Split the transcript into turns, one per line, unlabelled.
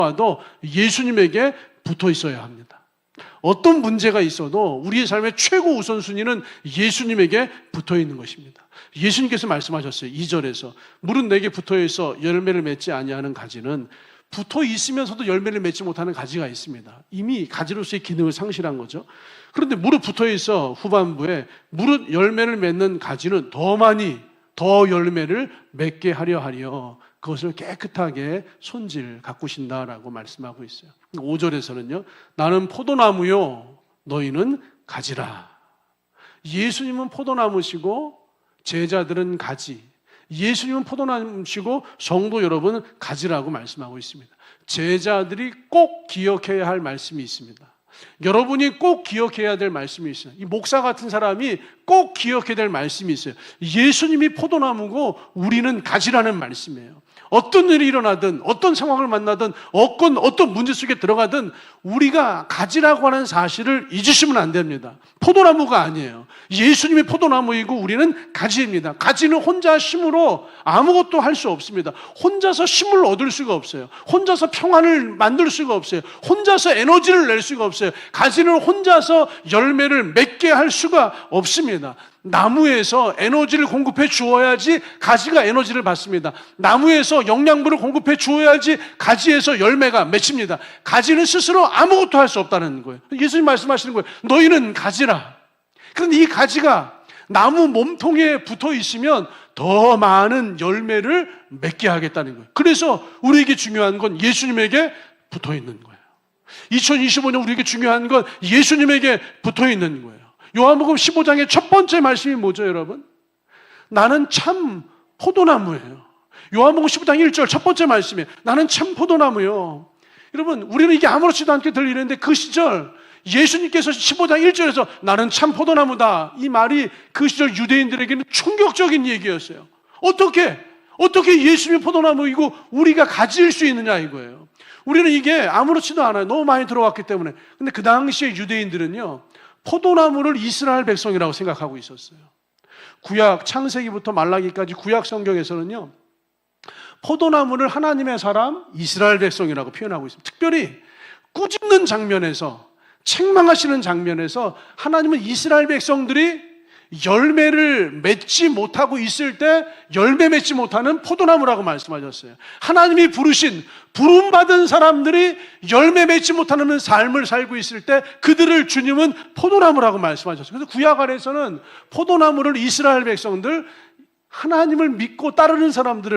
와도 예수님에게 붙어 있어야 합니다. 어떤 문제가 있어도 우리의 삶의 최고 우선순위는 예수님에게 붙어 있는 것입니다. 예수님께서 말씀하셨어요. 2절에서 물은 내게 붙어 있어 열매를 맺지 아니하는 가지는 붙어 있으면서도 열매를 맺지 못하는 가지가 있습니다. 이미 가지로서의 기능을 상실한 거죠. 그런데 무릇 붙어 있어 후반부에 무릇 열매를 맺는 가지는 더 많이 더 열매를 맺게 하려 그것을 깨끗하게 손질 가꾸신다라고 말씀하고 있어요. 5절에서는요. 나는 포도나무요 너희는 가지라. 예수님은 포도나무시고 제자들은 가지. 예수님은 포도나무시고 성도 여러분은 가지라고 말씀하고 있습니다. 제자들이 꼭 기억해야 할 말씀이 있습니다. 여러분이 꼭 기억해야 될 말씀이 있어요. 이 목사 같은 사람이 꼭 기억해야 될 말씀이 있어요. 예수님이 포도나무고 우리는 가지라는 말씀이에요. 어떤 일이 일어나든 어떤 상황을 만나든 어떤 문제 속에 들어가든 우리가 가지라고 하는 사실을 잊으시면 안 됩니다. 포도나무가 아니에요. 예수님이 포도나무이고 우리는 가지입니다. 가지는 혼자 심으로 아무것도 할 수 없습니다. 혼자서 힘을 얻을 수가 없어요. 혼자서 평안을 만들 수가 없어요. 혼자서 에너지를 낼 수가 없어요. 가지는 혼자서 열매를 맺게 할 수가 없습니다. 나무에서 에너지를 공급해 주어야지 가지가 에너지를 받습니다. 나무에서 영양분을 공급해 주어야지 가지에서 열매가 맺힙니다. 가지는 스스로 아무것도 할 수 없다는 거예요. 예수님 말씀하시는 거예요. 너희는 가지라. 그런데 이 가지가 나무 몸통에 붙어 있으면 더 많은 열매를 맺게 하겠다는 거예요. 그래서 우리에게 중요한 건 예수님에게 붙어 있는 거예요. 2025년 우리에게 중요한 건 예수님에게 붙어 있는 거예요. 요한복음 15장의 첫 번째 말씀이 뭐죠, 여러분? 나는 참 포도나무예요. 요한복음 15장 1절 첫 번째 말씀이에요. 나는 참 포도나무요. 여러분, 우리는 이게 아무렇지도 않게 들리는데 그 시절 예수님께서 15장 1절에서 나는 참 포도나무다. 이 말이 그 시절 유대인들에게는 충격적인 얘기였어요. 어떻게 예수님이 포도나무이고 우리가 가지일 수 있느냐 이거예요. 우리는 이게 아무렇지도 않아요. 너무 많이 들어왔기 때문에. 근데 그 당시에 유대인들은요. 포도나무를 이스라엘 백성이라고 생각하고 있었어요. 구약 창세기부터 말라기까지 구약 성경에서는요. 포도나무를 하나님의 사람 이스라엘 백성이라고 표현하고 있습니다. 특별히 꾸짖는 장면에서 책망하시는 장면에서 하나님은 이스라엘 백성들이 열매를 맺지 못하고 있을 때 열매 맺지 못하는 포도나무라고 말씀하셨어요. 하나님이 부름받은 사람들이 열매 맺지 못하는 삶을 살고 있을 때 그들을 주님은 포도나무라고 말씀하셨어요. 그래서 구약 안에서는 포도나무를 이스라엘 백성들, 하나님을 믿고 따르는 사람들을